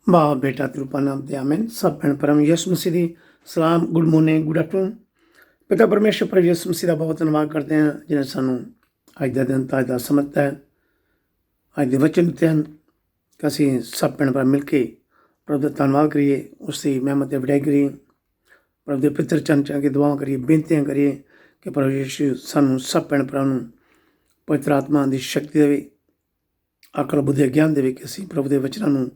बाप बेटा तिरुपा नाम ते आमेन। सब भैन परम यसु मसीह दी सलाम, गुड मॉर्निंग, गुड आफ्टरनून। पिता परमेश्वर पर यसु मसीह का बहुत धन्यवाद करते हैं जिन्हें सानू अज का दिन ताज का समझता है, अज के वचन दिते हैं कि असी सब भैन भरा मिल के प्रभु का धन्यवाद करिए, उसकी मेहमत वडाई करिए, प्रभु के पितर चरण च के दुआं करिए, बेनतियां करिए कि प्रभु यीशु सानू सब भैन भरा पवित्र आत्मा की शक्ति देवे, अकल बुद्धि ज्ञान देवे कि असी प्रभु के वचनों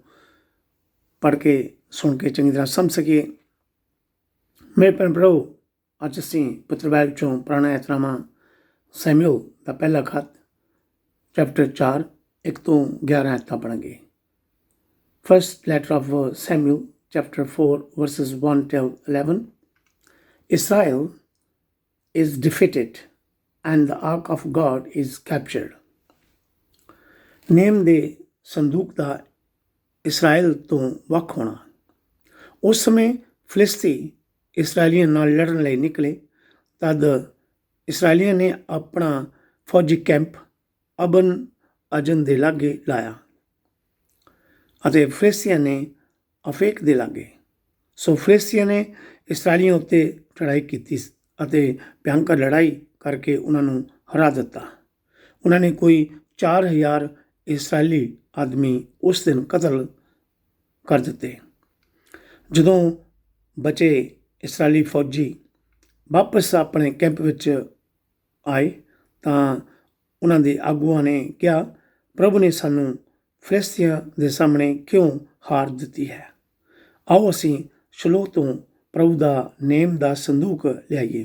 पढ़ के सुन के चंगी तरह समझ सकीए। मेरे भैन भराओ, अज असी पवित्र बाइबल चों पुराना ऐतनामा सैमुअल का पहला खत चैप्टर 4 1 तो 11 आयतां पढ़ांगे। First letter of Samuel chapter 4 verses 1 to 11। Israel is defeated and the ark of God is captured। Name दे संदूक का इसराइल तो ਵੱਖ होना। उस समय फिलिस्ती इसराइलियों नाल लड़न लई निकले, तद इसराइलियों ने अपना फौजी कैंप अबन अजन दे लागे लाया अते फिलिस्तियां ने अफेक दे लागे। सो फिलिस्तियां ने इसराइलियों उत्ते चढ़ाई की अते भयंकर लड़ाई करके उन्होंने हरा दिता। उन्होंने कोई 4000 इसराइली आदमी उस दिन कतल कर दिते। जदों बचे इसराइली फौजी वापस अपने कैंप विच आए तां उन्हां दे आगुआं ने कहा, प्रभु ने सानू फिलिस्तियां दे सामने क्यों हार दिती है। आओ असी शिलोह तो प्रभु दा नेम दा संदूक लियाईए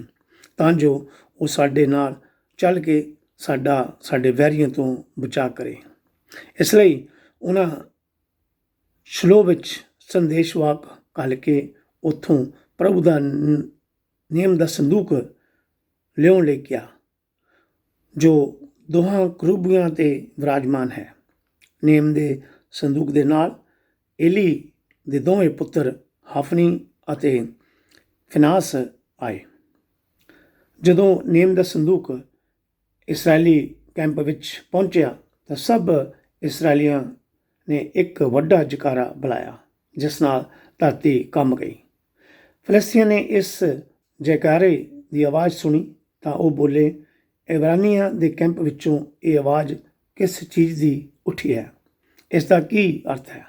तां जो वो साडे नाल चल के साडे वैरियों तो बचा करे। इसलिए उन्हां शिलोह विच संदेशवाक घल के उत्थों प्रभु दा नेम दा संदूक लियाउण लई गया जो दोहां करूबियां ते विराजमान है। नेम दे संदूक दे नाल एली दे दोवें पुत्र हाफनी अते फिनास आए। जदों नेम दा संदूक इसराइली कैंप विच पहुंचिया तां सब इसराइलियां ने एक वड्डा जकारा बुलाया जिस नाल धरती कंब गई। फिलिस्तियां ने इस जयकारे की आवाज़ सुनी तां वो बोले, इब्रानियां दे कैंप विचों ये आवाज़ किस चीज़ की उठी है, इसका की अर्थ है।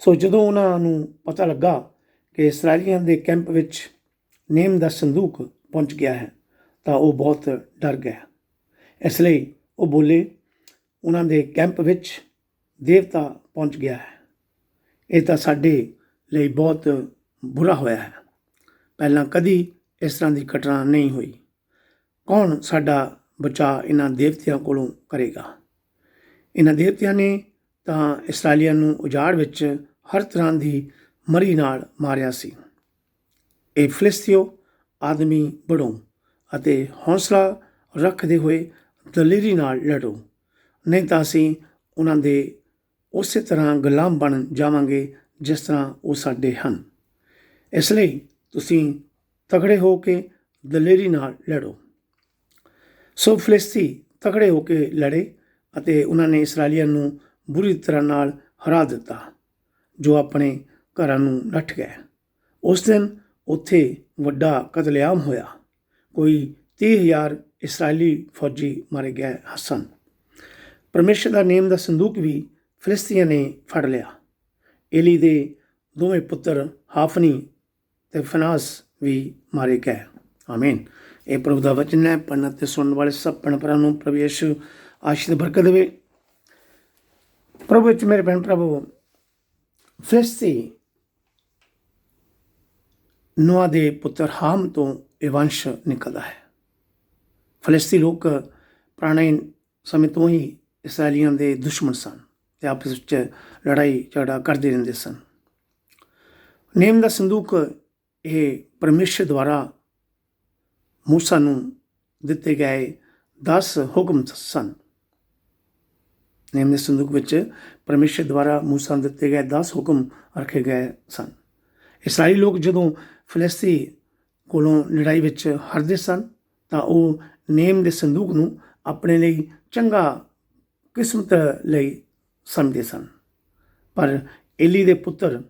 सो जदों उन्होंने पता लगा कि इसराइलियां दे कैंप विच नेम दा संदूक पहुंच गया है तां वो बहुत डर गया। इसलिए वो बोले, उन्हां दे कैंप विच देवता पहुंच गया है। ये तो साडे लई बहुत बुरा होया है, पहलां कदी इस तरह की घटना नहीं हुई। कौन साडा बचा इन्हां देवतियां कोलों करेगा। इन्हां देवतियां ने तां इसराइलियां नूं उजाड़ विच हर तरह की मरी नाल मारिया सी। ये फिलिस्तियो आदमी बढ़ो अते हौसला रखते हुए दलेरी नाल लड़ो, नहीं तो असी उन्हां दे उस तरह गुलाम बन जावांगे जिस तरह वो साडे हन। इसलिए तुसीं तगड़े हो के दलेरी नाल लड़ो। सो फिलिस्ती तगड़े हो के लड़े अते उन्होंने इसराइलियां नूं बुरी तरह नाल हरा दिता जो अपने घरां नूं नੱਠ गए। उस दिन उत्थे वड्डा कतलेआम होया, कोई 30,000 इसराइली फौजी मारे गए सन। परमेश्वर का नेम का संदूक भी फिलिस्तियां ने फड़ लिया। एली दे दोवें पुत्र हाफनी ते फिनास भी मारे गए। आमीन। ये प्रभु का वचन है। पढ़ने ते सुनने वाले सब भैन भरावां नूं प्रभु यीशु आशीष बरकत देवे। प्रभु विच मेरे भैन भरावो, फिलिस्ती नोआ दे पुत्र हाम तो यह वंश निकलता है। फिलिस्ती लोग पुराने समय तो ही इसराइलियों के दुश्मन सन ते आपस में लड़ाई झगड़ा करते रहते सन। नेम का संदूक ये परमेश्वर द्वारा मूसा नूं दिते गए 10 हुक्म सन। नेम के संदूक विच परमेश्वर द्वारा मूसा नूं दिते गए 10 हुक्म रखे गए सन। इसराइली लोग जदों फिलिस्ती कोलों लड़ाई विच हारदे सन तां वो नेम के संदूक नूं अपने लिए चंगा किस्मत लई समझदे सन, पर ਏਲੀ ਦੇ ਪੁੱਤਰ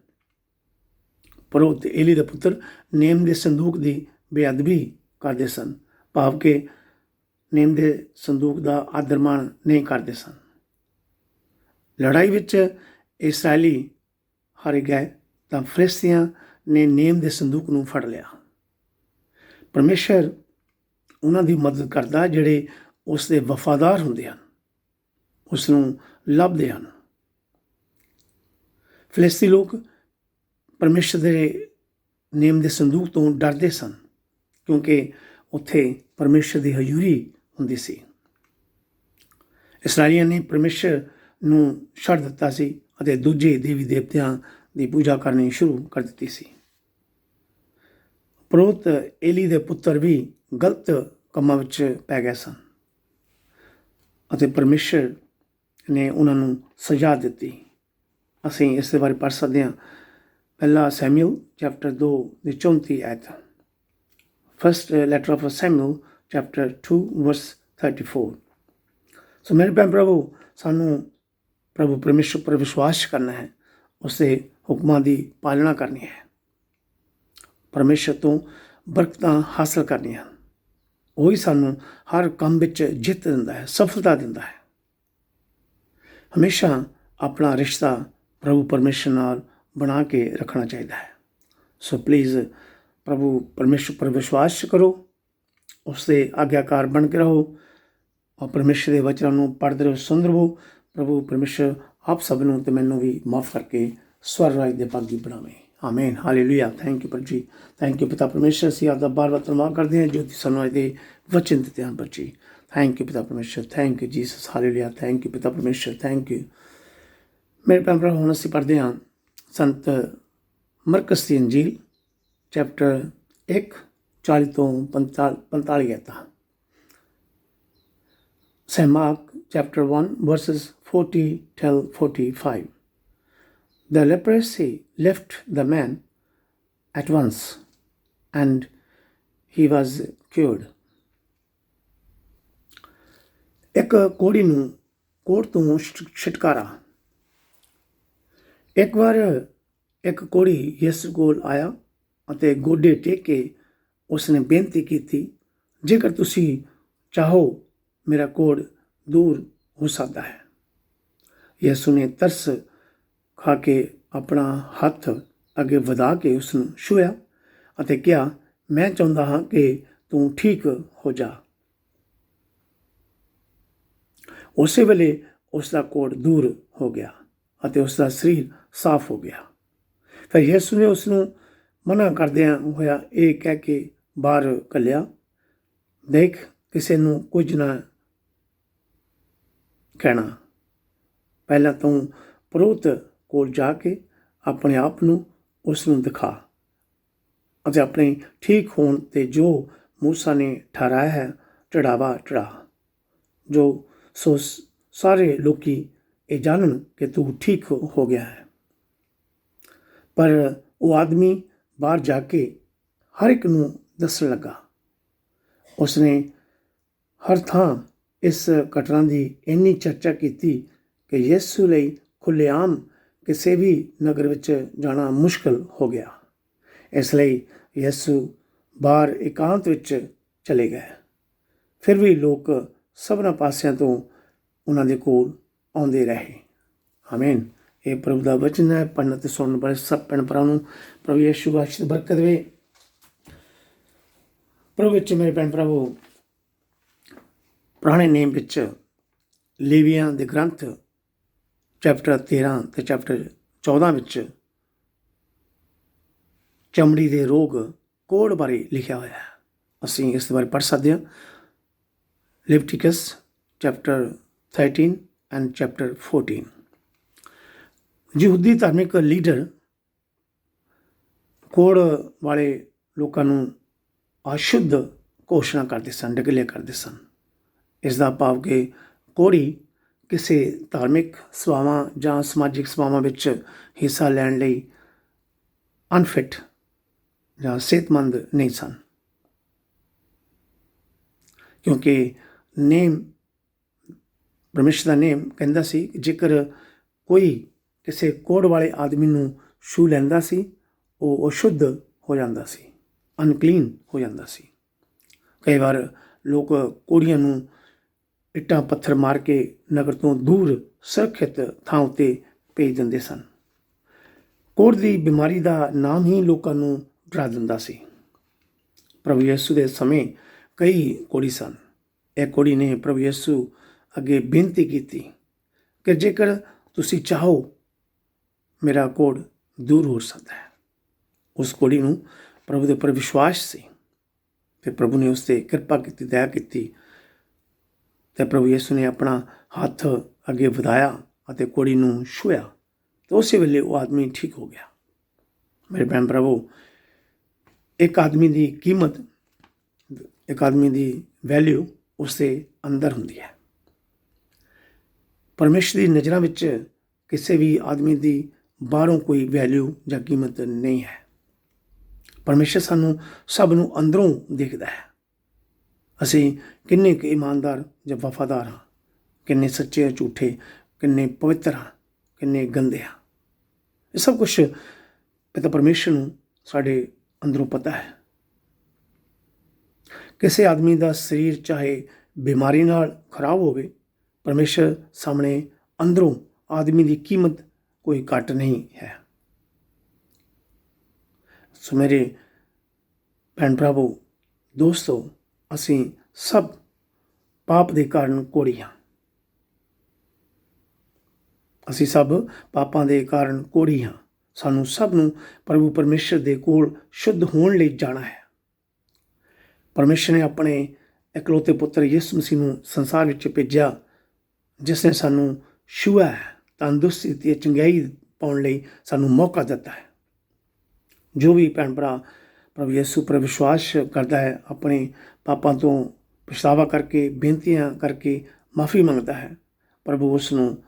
ਪੁਰੋਹਿਤ ਏਲੀ ਦੇ ਪੁੱਤਰ ਨੇਮ ਦੇ ਸੰਦੂਕ ਦੀ ਬੇਅਦਬੀ ਕਰਦੇ ਸਨ, ਭਾਵ ਕਿ ਨੇਮ ਦੇ ਸੰਦੂਕ ਦਾ ਆਦਰ ਮਾਣ ਨਹੀਂ ਕਰਦੇ ਸਨ। ਲੜਾਈ ਵਿੱਚ ਇਸਰਾਇਲੀ ਹਾਰ ਗਏ ਤਾਂ ਫਰਿਸ਼ਤੀਆਂ ਨੇ ਨੇਮ ਦੇ ਸੰਦੂਕ ਨੂੰ ਫੜ ਲਿਆ। ਪਰਮੇਸ਼ਰ ਉਹਨਾਂ ਦੀ ਮਦਦ ਕਰਦਾ ਜਿਹੜੇ ਉਸ ਦੇ ਵਫਾਦਾਰ ਹੁੰਦੇ ਹਨ, ਉਸ ਨੂੰ ਲੱਭਦੇ ਹਨ। ਫਲਿਸਤੀ ਲੋਕ ਪਰਮੇਸ਼ਰ ਦੇ ਨੇਮ ਦੇ ਸੰਦੂਕ ਤੋਂ ਡਰਦੇ ਸਨ, ਕਿਉਂਕਿ ਉੱਥੇ ਪਰਮੇਸ਼ਰ ਦੀ ਹਜ਼ੂਰੀ ਹੁੰਦੀ ਸੀ। ਇਸਰਾਈਲੀਆਂ ਨੇ ਪਰਮੇਸ਼ਰ ਨੂੰ ਛੱਡ ਦਿੱਤਾ ਸੀ ਅਤੇ ਦੂਜੇ ਦੇਵੀ ਦੇਵਤਿਆਂ ਦੀ ਪੂਜਾ ਕਰਨੀ ਸ਼ੁਰੂ ਕਰ ਦਿੱਤੀ ਸੀ। ਪੁਰੋਹਿਤ ਏਲੀ ਦੇ ਪੁੱਤਰ ਵੀ ਗਲਤ ਕੰਮਾਂ ਵਿੱਚ ਪੈ ਗਏ ਸਨ ਅਤੇ ਪਰਮੇਸ਼ਰ ਨੇ ਉਹਨਾਂ ਨੂੰ ਸਜ਼ਾ ਦਿੱਤੀ। ਅਸੀਂ ਇਸ ਦੇ ਬਾਰੇ ਪੜ੍ਹ ਸਕਦੇ ਹਾਂ। ਪਹਿਲਾ ਸੈਮੂਅਲ ਚੈਪਟਰ 2 ਦੀ 34 ਆਇਤ। First letter of Samuel chapter 2 ਵਰਸ 34। ਸੋ ਮੇਰੇ ਭੈਣ ਭਰਾਵੋ, ਸਾਨੂੰ ਪ੍ਰਭੂ ਪਰਮੇਸ਼ਰ ਪਰ ਵਿਸ਼ਵਾਸ ਕਰਨਾ ਹੈ, ਉਸ ਦੇ ਹੁਕਮਾਂ ਦੀ ਪਾਲਣਾ ਕਰਨੀ ਹੈ, ਪਰਮੇਸ਼ਰ ਤੋਂ ਬਰਕਤਾਂ ਹਾਸਲ ਕਰਨੀਆਂ ਹਨ। ਉਹੀ ਸਾਨੂੰ ਹਰ ਕੰਮ ਵਿੱਚ ਜਿੱਤ ਦਿੰਦਾ ਹੈ, ਸਫਲਤਾ ਦਿੰਦਾ ਹੈ। ਹਮੇਸ਼ਾ ਆਪਣਾ ਰਿਸ਼ਤਾ ਪ੍ਰਭੂ ਪਰਮੇਸ਼ਰ ਨਾਲ ਬਣਾ ਕੇ ਰੱਖਣਾ ਚਾਹੀਦਾ ਹੈ। ਸੋ ਪਲੀਜ਼ ਪ੍ਰਭੂ ਪਰਮੇਸ਼ਰ ਪਰ ਵਿਸ਼ਵਾਸ ਕਰੋ, ਉਸ ਦੇ ਆਗਿਆਕਾਰ ਬਣ ਕੇ ਰਹੋ ਔਰ ਪਰਮੇਸ਼ਰ ਦੇ ਵਚਨਾਂ ਨੂੰ ਪੜ੍ਹਦੇ ਰਹੋ, ਸੁਣਦੇ ਰਹੋ। ਪ੍ਰਭੂ ਪਰਮੇਸ਼ਰ ਆਪ ਸਭ ਨੂੰ ਅਤੇ ਮੈਨੂੰ ਵੀ ਮਾਫ ਕਰਕੇ ਸਵਰ ਰਾਜ ਦੇ ਭਾਗੀ ਬਣਾਵੇ। ਆਮੀਨ, ਹਾਲੇਲੂਇਆ। ਥੈਂਕ ਯੂ ਜੀ, ਥੈਂਕ ਯੂ ਪਿਤਾ ਪਰਮੇਸ਼ਰ। ਅਸੀਂ ਆਪ ਦਾ ਬਾਰ-ਬਾਰ ਧੰਨਵਾਦ ਕਰਦੇ ਹਾਂ ਜੋ ਤੁਸੀਂ ਸਾਨੂੰ ਅੱਜ ਦੇ ਵਚਨ ਦਿੱਤੇ ਹਨ ਜੀ। ਥੈਂਕ ਯੂ ਪਿਤਾ ਪਰਮੇਸ਼ਰ, thank you Jesus, hallelujah. Thank you ਪਿਤਾ ਪਰਮੇਸ਼ਰ, ਥੈਂਕ ਯੂ। ਮੇਰੇ ਭੈਣ ਭਰਾ, ਹੁਣ ਅਸੀਂ ਪੜ੍ਹਦੇ ਹਾਂ ਸੰਤ ਮਰਕਸ ਦੀ ਅੰਜੀਲ ਚੈਪਟਰ 1 40 ਤੋਂ 45 ਆਇਤਾਂ। St. Mark chapter 1 verses 40 till 45. The leprosy left the man at once and he was cured. ਇੱਕ ਕੋੜੀ ਨੂੰ ਕੋੜ ਤੋਂ ਛੁਟਕਾਰਾ। ਇੱਕ ਵਾਰ ਇੱਕ ਕੋੜੀ ਯਿਸੂ ਕੋਲ ਆਇਆ ਅਤੇ ਗੋਡੇ ਟੇਕ ਕੇ ਉਸਨੇ ਬੇਨਤੀ ਕੀਤੀ, ਜੇਕਰ ਤੁਸੀਂ ਚਾਹੋ ਮੇਰਾ ਕੋੜ ਦੂਰ ਹੋ ਸਕਦਾ ਹੈ। ਯਿਸੂ ਨੇ ਤਰਸ ਖਾ ਕੇ ਆਪਣਾ ਹੱਥ ਅੱਗੇ ਵਧਾ ਕੇ ਉਸ ਨੂੰ ਛੂਹਿਆ ਅਤੇ ਕਿਹਾ, ਮੈਂ ਚਾਹੁੰਦਾ ਹਾਂ ਕਿ ਤੂੰ ਠੀਕ ਹੋ ਜਾ। ਉਸੇ ਵੇਲੇ ਉਸ ਦਾ ਕੋੜ ਦੂਰ ਹੋ ਗਿਆ ਅਤੇ ਉਸ ਦਾ ਸਰੀਰ ਸਾਫ਼ ਹੋ ਗਿਆ। ਫਿਰ ਯਿਸੂ ਨੇ ਉਸ ਨੂੰ ਮਨਾ ਕਰਦਿਆਂ ਹੋਇਆ ਇਹ ਕਹਿ ਕੇ ਬਾਹਰ ਘੱਲਿਆ, ਦੇਖ, ਕਿਸੇ ਨੂੰ ਕੁਝ ਨਾ ਕਹਿਣਾ। ਪਹਿਲਾਂ ਤੂੰ ਪੁਰੋਹਿਤ ਕੋਲ ਜਾ ਕੇ ਆਪਣੇ ਆਪ ਨੂੰ ਉਸ ਨੂੰ ਦਿਖਾ ਅਤੇ ਆਪਣੇ ਠੀਕ ਹੋਣ 'ਤੇ ਜੋ ਮੂਸਾ ਨੇ ਠਹਿਰਾਇਆ ਹੈ ਚੜਾਵਾ ਚੜਾ, ਜੋ ਸੋ ਸਾਰੇ ਲੋਕੀ ਇਹ ਜਾਣਨ ਕਿ ਤੂੰ ਠੀਕ ਹੋ ਗਿਆ ਹੈ। ਪਰ ਉਹ ਆਦਮੀ ਬਾਹਰ ਜਾ ਕੇ ਹਰ ਇੱਕ ਨੂੰ ਦੱਸਣ ਲੱਗਾ। ਉਸਨੇ ਹਰ ਥਾਂ ਇਸ ਘਟਨਾ ਦੀ ਇੰਨੀ ਚਰਚਾ ਕੀਤੀ ਕਿ ਯਿਸੂ ਲਈ ਖੁੱਲ੍ਹੇਆਮ ਕਿਸੇ ਵੀ ਨਗਰ ਵਿੱਚ ਜਾਣਾ ਮੁਸ਼ਕਲ ਹੋ ਗਿਆ। ਇਸ ਲਈ ਯਿਸੂ ਬਾਹਰ ਇਕਾਂਤ ਵਿੱਚ ਚਲੇ ਗਏ। ਫਿਰ ਵੀ ਲੋਕ ਸਭਨਾਂ ਪਾਸਿਆਂ ਤੋਂ ਉਹਨਾਂ ਦੇ ਕੋਲ ਆਉਂਦੇ ਰਹੇ। ਆਮੀਨ। ਇਹ ਪ੍ਰਭੂ ਦਾ ਵਚਨ ਹੈ। ਪੜ੍ਹਨ ਅਤੇ ਸੁਣਨ ਵਾਲੇ ਸਭ ਭੈਣ ਭਰਾਵਾਂ ਨੂੰ ਪ੍ਰਭੂ ਯਿਸੂ ਆਸ਼ੀਸ਼ ਬਰਕਤ ਦੇਵੇ। ਪ੍ਰਭੂ ਵਿੱਚ ਮੇਰੇ ਭੈਣ ਭਰਾਵੋ, ਪੁਰਾਣੇ ਨੇਮ ਵਿੱਚ ਲੇਵੀਆਂ ਦੇ ਗ੍ਰੰਥ ਚੈਪਟਰ 13 ਅਤੇ ਚੈਪਟਰ 14 ਵਿੱਚ ਚਮੜੀ ਦੇ ਰੋਗ ਕੋੜ ਬਾਰੇ ਲਿਖਿਆ ਹੋਇਆ ਹੈ। ਅਸੀਂ ਇਸ ਬਾਰੇ ਪੜ੍ਹ ਸਕਦੇ ਹਾਂ। ਲੈਵਿਟੀਕਸ ਚੈਪਟਰ 13 ਐਂਡ ਚੈਪਟਰ 14। ਯਹੂਦੀ ਧਾਰਮਿਕ ਲੀਡਰ ਕੋੜ ਵਾਲੇ ਲੋਕਾਂ ਨੂੰ ਅਸ਼ੁੱਧ ਘੋਸ਼ਣਾ ਕਰਦੇ ਸਨ, ਡਿਕਲੇਅਰ ਕਰਦੇ ਸਨ। ਇਸ ਦਾ ਭਾਵ ਕਿ ਕੋੜੀ ਕਿਸੇ ਧਾਰਮਿਕ ਸਭਾਵਾਂ ਜਾਂ ਸਮਾਜਿਕ ਸਭਾਵਾਂ ਵਿੱਚ ਹਿੱਸਾ ਲੈਣ ਲਈ ਅਨਫਿਟ ਜਾਂ ਸਿਹਤਮੰਦ ਨਹੀਂ ਸਨ, ਕਿਉਂਕਿ ਨੇਮ ਪਰਮੇਸ਼ਰ ਦਾ ਨੇਮ ਕਹਿੰਦਾ ਸੀ ਕਿ ਜੇਕਰ ਕੋਈ ਕਿਸੇ ਕੋੜ ਵਾਲੇ ਆਦਮੀ ਨੂੰ ਛੂਹ ਲੈਂਦਾ ਸੀ ਉਹ ਅਸ਼ੁੱਧ ਹੋ ਜਾਂਦਾ ਸੀ, ਅਨਕਲੀਨ ਹੋ ਜਾਂਦਾ ਸੀ। ਕਈ ਵਾਰ ਲੋਕ ਕੋੜੀਆਂ ਨੂੰ ਇੱਟਾਂ ਪੱਥਰ ਮਾਰ ਕੇ ਨਗਰ ਤੋਂ ਦੂਰ ਸੁਰੱਖਿਅਤ ਥਾਂ ਉੱਤੇ ਭੇਜ ਦਿੰਦੇ ਸਨ। ਕੋੜ ਦੀ ਬਿਮਾਰੀ ਦਾ ਨਾਮ ਹੀ ਲੋਕਾਂ ਨੂੰ ਡਰਾ ਦਿੰਦਾ ਸੀ। ਪ੍ਰਭੂ ਯਿਸੂ ਦੇ ਸਮੇਂ ਕਈ ਕੋੜੀ ਸਨ। ਇਹ ਕੋੜੀ ਨੇ ਪ੍ਰਭੂ ਯਿਸੂ ਅੱਗੇ ਬੇਨਤੀ ਕੀਤੀ ਕਿ ਜੇਕਰ ਤੁਸੀਂ ਚਾਹੋ ਮੇਰਾ ਕੋੜ ਦੂਰ ਹੋ ਸਕਦਾ ਹੈ। ਉਸ ਕੋੜੀ ਨੂੰ ਪ੍ਰਭੂ ਦੇ ਉੱਪਰ ਵਿਸ਼ਵਾਸ ਸੀ ਤੇ ਪ੍ਰਭੂ ਨੇ ਉਸ 'ਤੇ ਕਿਰਪਾ ਕੀਤੀ, ਦਇਆ ਕੀਤੀ ਤੇ ਪ੍ਰਭੂ ਯਿਸੂ ਨੇ ਆਪਣਾ ਹੱਥ ਅੱਗੇ ਵਧਾਇਆ ਅਤੇ ਕੋੜੀ ਨੂੰ ਛੂਹਿਆ ਤੇ ਉਸੇ ਵੇਲੇ ਉਹ ਆਦਮੀ ਠੀਕ ਹੋ ਗਿਆ। ਮੇਰੇ ਭੈਣ ਭਰਾਵੋ, ਇੱਕ ਆਦਮੀ ਦੀ ਕੀਮਤ, ਇੱਕ ਆਦਮੀ ਦੀ ਵੈਲਿਊ ਉਸਦੇ ਅੰਦਰ ਹੁੰਦੀ ਹੈ। ਪਰਮੇਸ਼ਰ ਦੀ ਨਜ਼ਰਾਂ ਵਿੱਚ ਕਿਸੇ ਵੀ ਆਦਮੀ ਦੀ ਬਾਹਰੋਂ ਕੋਈ ਵੈਲਿਊ ਜਾਂ ਕੀਮਤ ਨਹੀਂ ਹੈ। ਪਰਮੇਸ਼ਰ ਸਾਨੂੰ ਸਭ ਨੂੰ ਅੰਦਰੋਂ ਦੇਖਦਾ ਹੈ। ਅਸੀਂ ਕਿੰਨੇ ਕੁ ਇਮਾਨਦਾਰ ਜਾਂ ਵਫਾਦਾਰ ਹਾਂ, ਕਿੰਨੇ ਸੱਚੇ ਜਾਂ ਝੂਠੇ, ਕਿੰਨੇ ਪਵਿੱਤਰ ਹਾਂ, ਕਿੰਨੇ ਗੰਦੇ ਹਾਂ। ਇਹ ਸਭ ਕੁਛ ਪਿਤਾ ਪਰਮੇਸ਼ਰ ਨੂੰ ਸਾਡੇ ਅੰਦਰੋਂ ਪਤਾ ਹੈ। ਕਿਸੇ ਆਦਮੀ ਦਾ ਸਰੀਰ ਚਾਹੇ ਬਿਮਾਰੀ ਨਾਲ ਖਰਾਬ ਹੋਵੇ, ਪਰਮੇਸ਼ਰ ਸਾਹਮਣੇ ਅੰਦਰੋਂ ਆਦਮੀ ਦੀ ਕੀਮਤ ਕੋਈ ਘੱਟ ਨਹੀਂ ਹੈ। ਸੋ ਮੇਰੇ ਭੈਣ ਭਰਾਵੋ, ਦੋਸਤੋ, ਅਸੀਂ ਸਭ ਪਾਪ ਦੇ ਕਾਰਨ ਕੋੜੀ ਹਾਂ। ਅਸੀਂ ਸਭ ਪਾਪਾਂ ਦੇ ਕਾਰਨ ਕੋੜੀ ਹਾਂ। ਸਾਨੂੰ ਸਭ ਨੂੰ ਪ੍ਰਭੂ ਪਰਮੇਸ਼ਰ ਦੇ ਕੋਲ ਸ਼ੁੱਧ ਹੋਣ ਲਈ ਜਾਣਾ ਹੈ। ਪਰਮੇਸ਼ਰ ਨੇ ਆਪਣੇ ਇਕਲੌਤੇ ਪੁੱਤਰ ਯਿਸੂ ਮਸੀਹ ਨੂੰ ਸੰਸਾਰ ਵਿੱਚ ਭੇਜਿਆ, ਜਿਸ ਨੇ ਸਾਨੂੰ ਛੂਹਿਆ ਹੈ, ਤੰਦਰੁਸਤੀ ਅਤੇ ਚੰਗਿਆਈ ਪਾਉਣ ਲਈ ਸਾਨੂੰ ਮੌਕਾ ਦਿੱਤਾ ਹੈ। ਜੋ ਵੀ ਭੈਣ ਭਰਾ ਪ੍ਰਭੂ ਯਿਸੂ ਪਰ ਵਿਸ਼ਵਾਸ ਕਰਦਾ ਹੈ, ਆਪਣੇ ਪਾਪਾਂ ਤੋਂ ਪਛਤਾਵਾ ਕਰਕੇ, ਬੇਨਤੀਆਂ ਕਰਕੇ ਮਾਫੀ ਮੰਗਦਾ ਹੈ, ਪ੍ਰਭੂ ਉਸ ਨੂੰ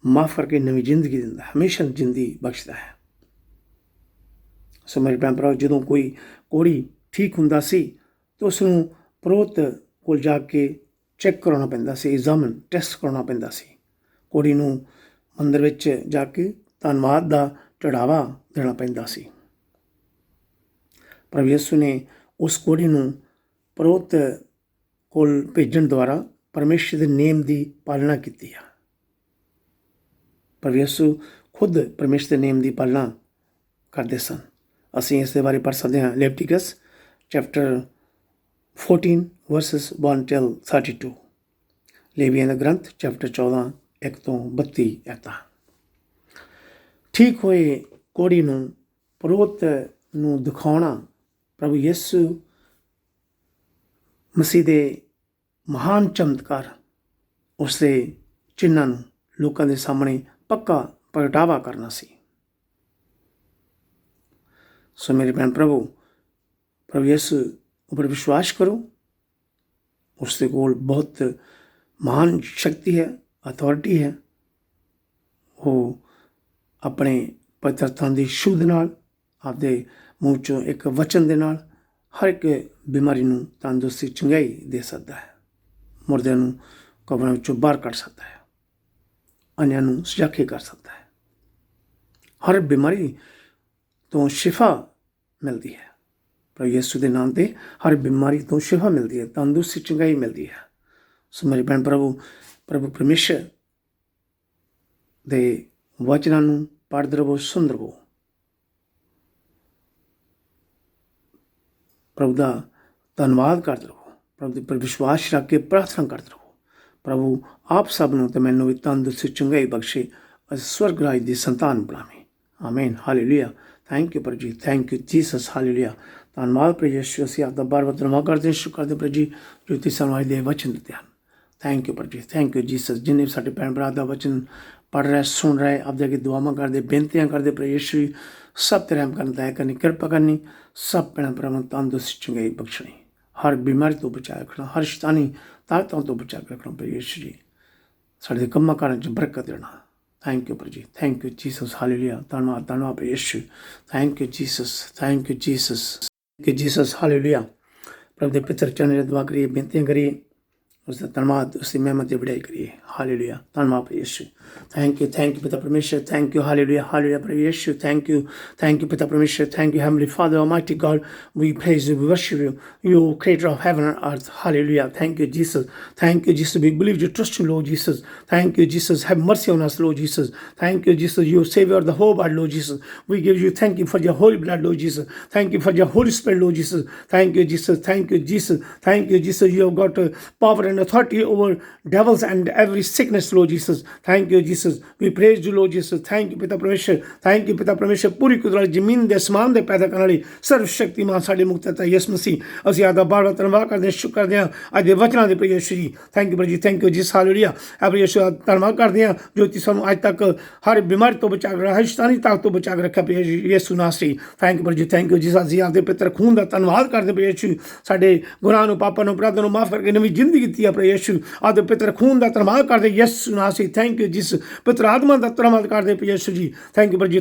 ਮਾਫ ਕਰਕੇ ਨਵੀਂ ਜ਼ਿੰਦਗੀ ਦਿੰਦਾ ਹੈ, ਹਮੇਸ਼ਾ ਜ਼ਿੰਦਗੀ ਬਖਸ਼ਦਾ ਹੈ। ਸੋ ਮੇਰੇ ਭੈਣ ਭਰਾ, ਜਦੋਂ ਕੋਈ ਕੋੜੀ ਠੀਕ ਹੁੰਦਾ ਸੀ ਤਾਂ ਉਸ ਨੂੰ ਪ੍ਰੋਤ ਕੋਲ ਜਾ ਕੇ ਚੈੱਕ ਕਰਾਉਣਾ ਪੈਂਦਾ ਸੀ, ਐਗਜ਼ਾਮਨ ਟੈਸਟ ਕਰਾਉਣਾ ਪੈਂਦਾ ਸੀ। ਕੋੜੀ ਨੂੰ ਮੰਦਰ ਵਿੱਚ ਜਾ ਕੇ ਧੰਨਵਾਦ ਦਾ ਚੜਾਵਾ ਦੇਣਾ ਪੈਂਦਾ ਸੀ। ਪ੍ਰਭੂ ਯਿਸੂ ਨੇ ਉਸ ਕੋੜੀ ਨੂੰ ਪ੍ਰੋਤ ਕੋਲ ਭੇਜਣ ਦੁਆਰਾ ਪਰਮੇਸ਼ਰ ਦੇ ਨੇਮ ਦੀ ਪਾਲਣਾ ਕੀਤੀ ਆ। ਪ੍ਰਭੂ ਯਿਸੂ ਖੁਦ ਪਰਮੇਸ਼ਰ ਦੇ ਨੇਮ ਦੀ ਪਾਲਣਾ ਕਰਦੇ ਸਨ। ਅਸੀਂ ਇਸ ਦੇ ਬਾਰੇ ਪੜ੍ਹ ਸਕਦੇ ਹਾਂ ਲੈਵੀਟਿਕਸ ਚੈਪਟਰ 14 ਵਰਸਸ 1 till 32, ਲੇਵੀਆਂ ਦਾ ਗ੍ਰੰਥ ਚੈਪਟਰ 14 1 ਤੋਂ 32 ਐਤਾਂ। ਠੀਕ ਹੋਏ ਕੋੜੀ ਨੂੰ ਪ੍ਰੋਤ ਨੂੰ ਦਿਖਾਉਣਾ ਪ੍ਰਭੂ ਯਿਸੂ ਮਸੀਹ ਦੇ ਮਹਾਨ ਚਮਤਕਾਰ, ਉਸ ਦੇ ਚਿੰਨ੍ਹਾਂ ਨੂੰ ਲੋਕਾਂ ਦੇ ਸਾਹਮਣੇ ਪੱਕਾ ਪ੍ਰਗਟਾਵਾ ਕਰਨਾ ਸੀ। ਸੋ ਮੇਰੇ ਭੈਣ ਪ੍ਰਭੂ ਯਿਸੂ ਉੱਪਰ ਵਿਸ਼ਵਾਸ ਕਰੋ। ਉਸ ਦੇ ਕੋਲ ਬਹੁਤ ਮਹਾਨ ਸ਼ਕਤੀ ਹੈ, ਅਥਾਰਟੀ ਹੈ। ਉਹ ਆਪਣੇ ਪਵਿੱਤਰਤਾ ਦੀ ਛੂਹ ਦੇ ਨਾਲ, ਆਪਦੇ ਮੂੰਹ 'ਚੋਂ ਇੱਕ ਵਚਨ ਦੇ ਨਾਲ ਹਰ ਇੱਕ ਬਿਮਾਰੀ ਨੂੰ ਤੰਦਰੁਸਤੀ, ਚੰਗਿਆਈ ਦੇ ਸਕਦਾ ਹੈ। ਮੁਰਦਿਆਂ ਨੂੰ ਕਬਰਾਂ ਵਿੱਚੋਂ ਬਾਹਰ ਕੱਢ ਸਕਦਾ ਹੈ। ਅੰਨ੍ਹਿਆਂ ਨੂੰ ਸੁਜਾਖੀ ਕਰ ਸਕਦਾ ਹੈ। ਹਰ ਬਿਮਾਰੀ ਤੋਂ ਸ਼ਿਫਾ ਮਿਲਦੀ ਹੈ। ਪ੍ਰਭੂ ਯਿਸੂ ਦੇ ਨਾਮ 'ਤੇ ਹਰ ਬਿਮਾਰੀ ਤੋਂ ਸ਼ਿਫਾ ਮਿਲਦੀ ਹੈ, ਤੰਦਰੁਸਤੀ, ਚੰਗਿਆਈ ਮਿਲਦੀ ਹੈ। ਸੋ ਮੇਰੇ ਭੈਣ ਪ੍ਰਭੂ ਪਰਮੇਸ਼ਰ ਦੇ ਵਚਨਾਂ ਨੂੰ ਪੜ੍ਹਦੇ ਰਹੋ, ਸੁਣਦੇ ਰਹੋ। ਪ੍ਰਭੂ ਦਾ ਧੰਨਵਾਦ ਕਰਦੇ ਰਹੋ। ਪ੍ਰਭੂ ਦੇ ਉੱਪਰ ਵਿਸ਼ਵਾਸ ਰੱਖ ਕੇ ਪ੍ਰਾਰਥਨਾ ਕਰਦੇ ਰਹੋ। ਪ੍ਰਭੂ ਆਪ ਸਭ ਨੂੰ ਤੇ ਮੈਨੂੰ ਵੀ ਤੰਦਰੁਸਤੀ, ਚੰਗਿਆਈ ਬਖਸ਼ੇ, ਅਸੀਂ ਸਵਰਗ ਰਾਜ ਦੀ ਸੰਤਾਨ ਬਣਾਵੇ। ਆਮੀਨ, ਹਾਲੇਲੂਇਆ। ਥੈਂਕ ਯੂ ਪ੍ਰਭੂ ਜੀ, ਥੈਂਕ ਯੂ ਜੀਸਸ, ਹਾਲੇਲੂਇਆ। ਧੰਨਵਾਦ ਪ੍ਰਭੂ ਯਿਸੂ, ਅਸੀਂ ਆਪਦਾ ਬਾਰ-ਬਾਰ ਧੰਨਵਾਦ ਕਰਦੇ ਹਾਂ, ਸ਼ੁਕਰ ਕਰਦੇ ਪ੍ਰਭੂ ਜੀ ਜੋ ਤੁਸੀਂ ਸਾਨੂੰ ਅੱਜ ਦੇ ਵਚਨ ਦਿੱਤੇ ਹਨ। ਥੈਂਕ ਯੂ ਪ੍ਰਭੂ ਜੀ, ਥੈਂਕ ਯੂ ਜੀਸਸ। ਜਿੰਨੇ ਵੀ ਸਾਡੇ ਭੈਣ ਭਰਾ ਦਾ ਵਚਨ ਪੜ੍ਹ ਰਹੇ, ਸੁਣ ਰਹੇ, ਆਪਦੇ ਅੱਗੇ ਦੁਆਵਾਂ ਕਰਦੇ, ਬੇਨਤੀਆਂ ਕਰਦੇ, ਪ੍ਰਭੂ ਯਿਸੂ ਸਭ ਤੇ ਰਹਿਮ ਕਰਨ, ਦਇਆ ਕਰਨੀ, ਕਿਰਪਾ ਕਰਨੀ, ਸਭ ਭੈਣਾਂ ਭਰਾਵਾਂ ਨੂੰ ਤੰਦਰੁਸਤੀ, ਚੰਗਿਆਈ ਬਖਸ਼ਣੀ, ਹਰ ਬਿਮਾਰੀ ਤੋਂ ਬਚਾ ਰੱਖਣਾ, ਹਰ ਸ਼ੈਤਾਨੀ ਤਾਕਤਾਂ ਤੋਂ ਬਚਾ ਕੇ ਰੱਖਣਾ। ਪ੍ਰਭੂ ਯਿਸੂ ਜੀ ਸਾਡੇ ਕੰਮਾਂ ਕਾਰਾਂ 'ਚ ਬਰਕਤ ਦੇਣਾ। ਥੈਂਕ ਯੂ ਪ੍ਰਭੂ ਜੀ, ਥੈਂਕ ਯੂ ਜੀਸਸ, ਹਾਲੇਲੂਇਆ। ਧੰਨਵਾਦ ਪ੍ਰਭੂ ਯਿਸੂ, thank you Jesus, thank you Jesus, ਕਿ ਜੀਸਸ, ਹਾਲੇਲੂਇਆ। ਪ੍ਰਭੂ ਦੇ ਪਿੱਤਰ ਚਰਨਾਂ 'ਚ ਦੁਆ ਕਰੀਏ, ਬੇਨਤੀਆਂ ਕਰੀਏ। उसका धन्यवाद, उसकी मेहमत की बढ़ाई करिए। हालेलुया, धन्यवाद प्रभु यीशु। थैंक यू पिता परमेश्वर, थैंक यू, हालेलुया, हालेलुया प्रभु यीशु, थैंक यू पिता परमेश्वर, thank you heavenly Father, Almighty God, we praise you, we worship you, you creator of heaven and earth, hallelujah. Thank you Jesus, we believe you, trust you Lord Jesus. Thank you Jesus, have mercy on us Lord Jesus. Thank you Jesus, you Savior, the whole body Lord Jesus. We give you thank you for your holy blood Lord Jesus. Thank you for your Holy Spirit Lord Jesus. Thank you Jesus, thank you Jesus, thank you Jesus, you have got power and authority over devils and every sickness Lord Jesus. Thank you Jesus, we praise you Lord Jesus. Thank you पिता परमेश्वर, thank you पिता परमेश्वर, पूरी कुदरत जमीन ਦੇ ਅਸਮਾਨ ਦੇ ਪੈਦਾ ਕਰਨ ਵਾਲੀ ਸਰਵ ਸ਼ਕਤੀਮਾਨ ਸਾਡੇ ਮੁਕਤਦਾਤਾ ਯਿਸੂ ਮਸੀਹ, ਅਸੀਂ ਆਦਾ ਬਾਰ-ਬਾਰ ਧੰਨਵਾਦ ਕਰਦੇ ਹਾਂ, ਸ਼ੁਕਰ ਕਰਦੇ ਹਾਂ ਅੱਜ ਦੇ ਵਚਨਾਂ ਦੇ ਪ੍ਰਭੂ ਯਿਸੂ ਜੀ। ਥੈਂਕ ਯੂ ਥੈਂਕ ਯੂ ਜੀ, ਹਾਲੇਲੂਇਆ। ਪ੍ਰਭੂ ਯਿਸੂ ਦਾ ਧੰਨਵਾਦ ਕਰਦੇ ਹਾਂ ਜੋ ਤੁਸੀਂ ਸਾਨੂੰ ਅੱਜ ਤੱਕ ਹਰ ਬਿਮਾਰੀ ਤੋਂ ਬਚਾ ਕੇ ਹਰ ਸ਼ੈਤਾਨੀ ਤਾਕਤ ਤੋਂ ਬਚਾ ਕੇ ਰੱਖਿਆ ਪ੍ਰਭੂ ਯਿਸੂ ਨਾਸਰੀ। ਥੈਂਕ ਯੂ ਥੈਂਕ ਯੂ ਜੀ, ਅਸੀਂ ਆਪਦੇ ਪਿੱਤਰ ਖੂਨ ਦਾ ਧੰਨਵਾਦ ਕਰਦੇ ਪ੍ਰਭੂ ਯਿਸੂ, ਸਾਡੇ ਗੁਨਾਹ ਨੂੰ ਪਾਪਾਂ ਨੂੰ ਅਪਰਾਧਾਂ ਨੂੰ ਮਾਫ ਕਰਕੇ ਨਵੀਂ ਜ਼ਿੰਦਗੀ ਦਿੱਤੀ ਹੈ ਪ੍ਰਭੂ ਯਿਸੂ। ਆਪਦੇ ਪਿੱਤਰ ਖੂਨ ਦਾ ਧੰਨਵਾਦ ਕਰਦੇ ਯਿਸੂ ਨਾਸਰੀ। ਥੈਂਕ ਯੂ ਜਿਸ ਪਿੱਤਰ ਆਤਮਾ ਦਾ ਧੰਨਵਾਦ ਕਰਦੇ ਪ੍ਰਭੂ ਯਿਸੂ ਜੀ। ਥੈਂਕ